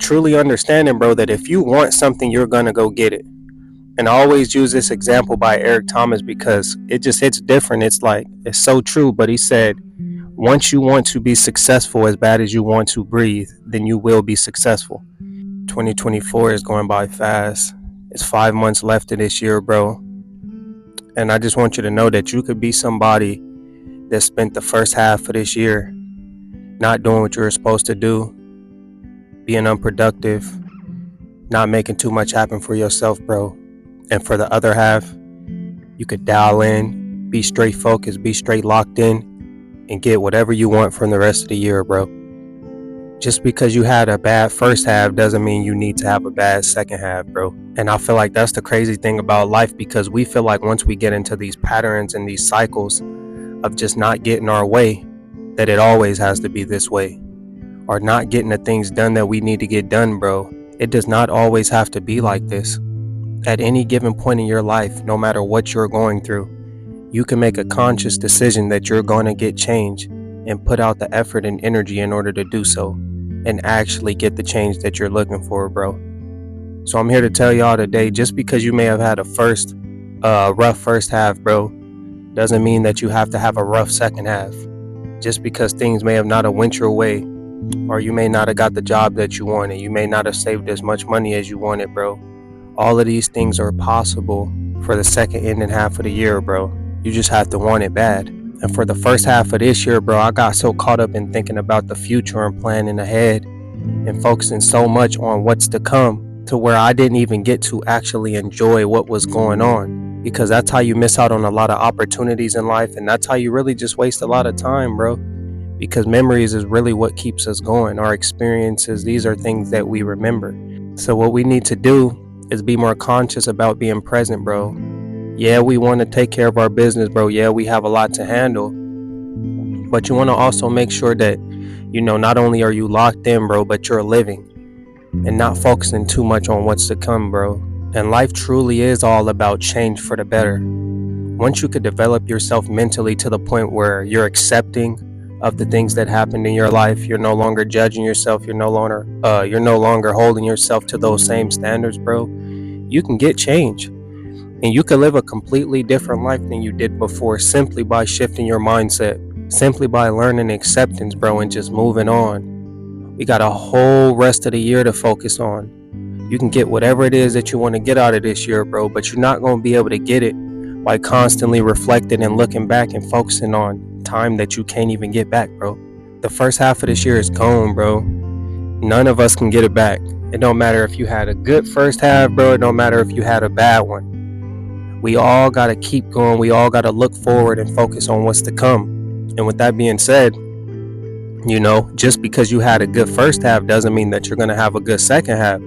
truly understanding, bro, that if you want something, you're gonna go get it. And I always use this example by Eric Thomas because it just hits different. It's so true. But he said, once you want to be successful as bad as you want to breathe, then you will be successful. 2024 is going by fast. It's 5 months left of this year, bro. And I just want you to know that you could be somebody that spent the first half of this year not doing what you were supposed to do, being unproductive, not making too much happen for yourself, bro. And for the other half, you could dial in, be straight focused, be straight locked in, and get whatever you want from the rest of the year, bro. Just because you had a bad first half doesn't mean you need to have a bad second half, bro. And I feel like that's the crazy thing about life, because we feel like once we get into these patterns and these cycles of just not getting our way, that it always has to be this way, or not getting the things done that we need to get done, bro. It does not always have to be like this. At any given point in your life, no matter what you're going through, you can make a conscious decision that you're going to get change and put out the effort and energy in order to do so and actually get the change that you're looking for, bro. So I'm here to tell y'all today, just because you may have had a rough first half, bro, doesn't mean that you have to have a rough second half. Just because things may have not have went your way, or you may not have got the job that you wanted, you may not have saved as much money as you wanted, bro. All of these things are possible for the second ending half of the year, bro. You just have to want it bad. And for the first half of this year, bro, I got so caught up in thinking about the future and planning ahead and focusing so much on what's to come, to where I didn't even get to actually enjoy what was going on. Because that's how you miss out on a lot of opportunities in life, and that's how you really just waste a lot of time, bro. Because memories is really what keeps us going. Our experiences, these are things that we remember. So what we need to do is be more conscious about being present, bro. Yeah, we want to take care of our business, bro. Yeah, we have a lot to handle. But you want to also make sure that, not only are you locked in, bro, but you're living and not focusing too much on what's to come, bro. And life truly is all about change for the better. Once you could develop yourself mentally to the point where you're accepting of the things that happened in your life, you're no longer judging yourself, you're no longer holding yourself to those same standards, bro, you can get change. And you can live a completely different life than you did before, simply by shifting your mindset, simply by learning acceptance, bro, and just moving on. We got a whole rest of the year to focus on. You can get whatever it is that you want to get out of this year, bro, but you're not going to be able to get it by constantly reflecting and looking back and focusing on time that you can't even get back, bro. The first half of this year is gone, bro. None of us can get it back. It don't matter if you had a good first half, bro. It don't matter if you had a bad one. We all got to keep going. We all got to look forward and focus on what's to come. And with that being said, just because you had a good first half doesn't mean that you're going to have a good second half.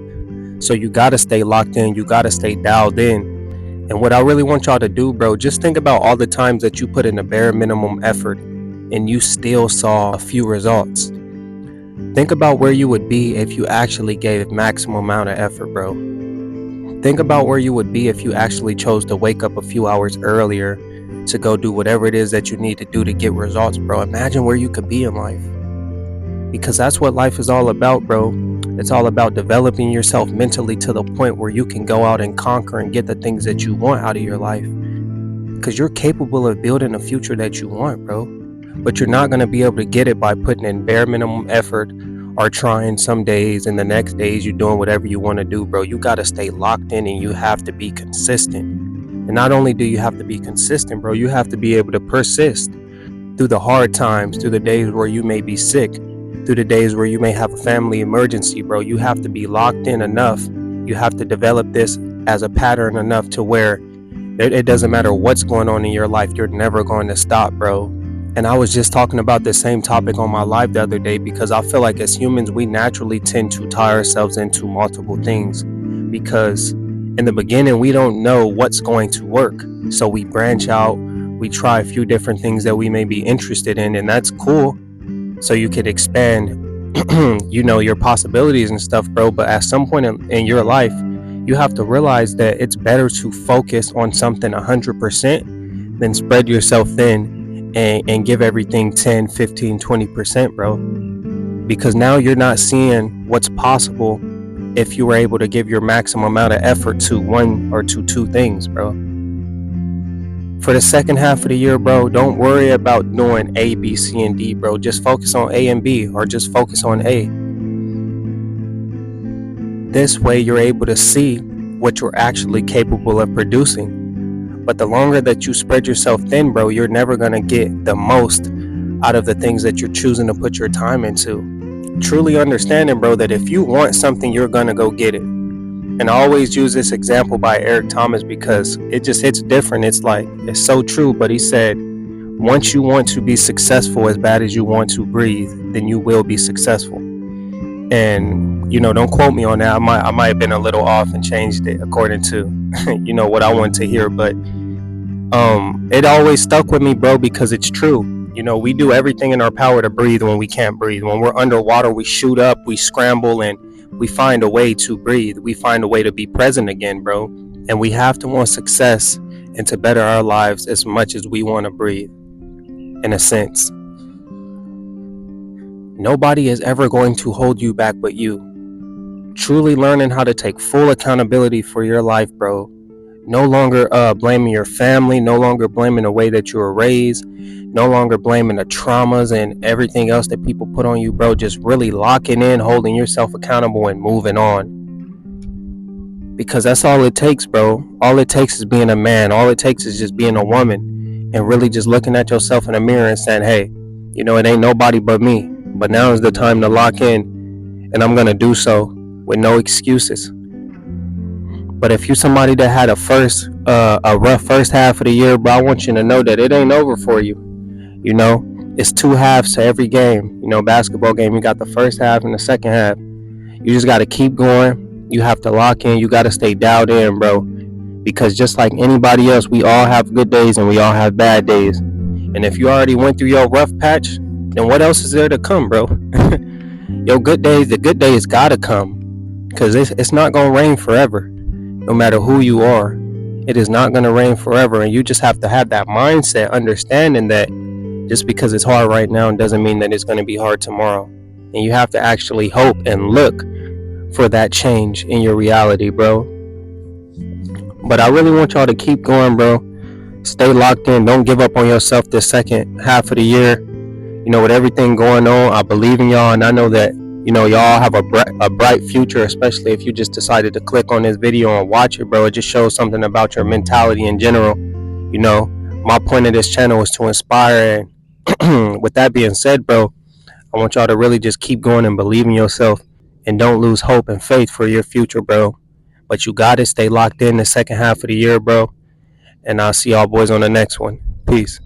So you got to stay locked in. You got to stay dialed in. And what I really want y'all to do, bro, just think about all the times that you put in a bare minimum effort and you still saw a few results. Think about where you would be if you actually gave maximum amount of effort, bro. Think about where you would be if you actually chose to wake up a few hours earlier to go do whatever it is that you need to do to get results, bro. Imagine where you could be in life. Because that's what life is all about, bro. It's all about developing yourself mentally to the point where you can go out and conquer and get the things that you want out of your life. Because you're capable of building a future that you want, bro. But you're not going to be able to get it by putting in bare minimum effort or trying some days, and the next days you're doing whatever you want to do, bro. You got to stay locked in, and you have to be consistent. And not only do you have to be consistent, bro, you have to be able to persist through the hard times, through the days where you may be sick, through the days where you may have a family emergency, bro. You have to be locked in enough. You have to develop this as a pattern enough to where it doesn't matter what's going on in your life, you're never going to stop, bro. And I was just talking about this same topic on my live the other day, because I feel like as humans, we naturally tend to tie ourselves into multiple things, because in the beginning, we don't know what's going to work. So we branch out, we try a few different things that we may be interested in, and that's cool. So you could expand, your possibilities and stuff, bro. But at some point in your life, you have to realize that it's better to focus on something 100% than spread yourself thin and give everything 10, 15, 20%, bro. Because now you're not seeing what's possible if you were able to give your maximum amount of effort to one or to two things, bro. For the second half of the year, bro, don't worry about doing A, B, C, and D, bro. Just focus on A and B, or just focus on A. This way, you're able to see what you're actually capable of producing. But the longer that you spread yourself thin, bro, you're never going to get the most out of the things that you're choosing to put your time into. Truly understanding, bro, that if you want something, you're going to go get it. And I always use this example by Eric Thomas because it just hits different. It's like, it's so true. But he said, once you want to be successful as bad as you want to breathe, then you will be successful. And, don't quote me on that. I might have been a little off and changed it according to, what I want to hear. But it always stuck with me, bro, because it's true. We do everything in our power to breathe when we can't breathe. When we're underwater, we shoot up, we scramble, and we find a way to breathe. We find a way to be present again, bro. And we have to want success and to better our lives as much as we want to breathe, in a sense. Nobody is ever going to hold you back but you. Truly learning how to take full accountability for your life, bro. No longer blaming your family, no longer blaming the way that you were raised, no longer blaming the traumas and everything else that people put on you, bro. Just really locking in, holding yourself accountable, and moving on. Because that's all it takes, bro. All it takes is being a man. All it takes is just being a woman and really just looking at yourself in the mirror and saying, hey, it ain't nobody but me. But now is the time to lock in, and I'm going to do so with no excuses. But if you're somebody that had a rough first half of the year, bro, I want you to know that it ain't over for you. It's two halves to every game. Basketball game, you got the first half and the second half. You just got to keep going. You have to lock in. You got to stay dialed in, bro. Because just like anybody else, we all have good days and we all have bad days. And if you already went through your rough patch, then what else is there to come, bro? The good days gotta come. Because it's not going to rain forever. No matter who you are, it is not going to rain forever. And you just have to have that mindset, understanding that just because it's hard right now doesn't mean that it's going to be hard tomorrow. And you have to actually hope and look for that change in your reality, bro. But I really want y'all to keep going, bro. Stay locked in. Don't give up on yourself this second half of the year. With everything going on, I believe in y'all, and I know that y'all have a bright future, especially if you just decided to click on this video and watch it, bro. It just shows something about your mentality in general. My point of this channel is to inspire. And with that being said, bro, I want y'all to really just keep going and believe in yourself and don't lose hope and faith for your future, bro. But you got to stay locked in the second half of the year, bro. And I'll see y'all boys on the next one. Peace.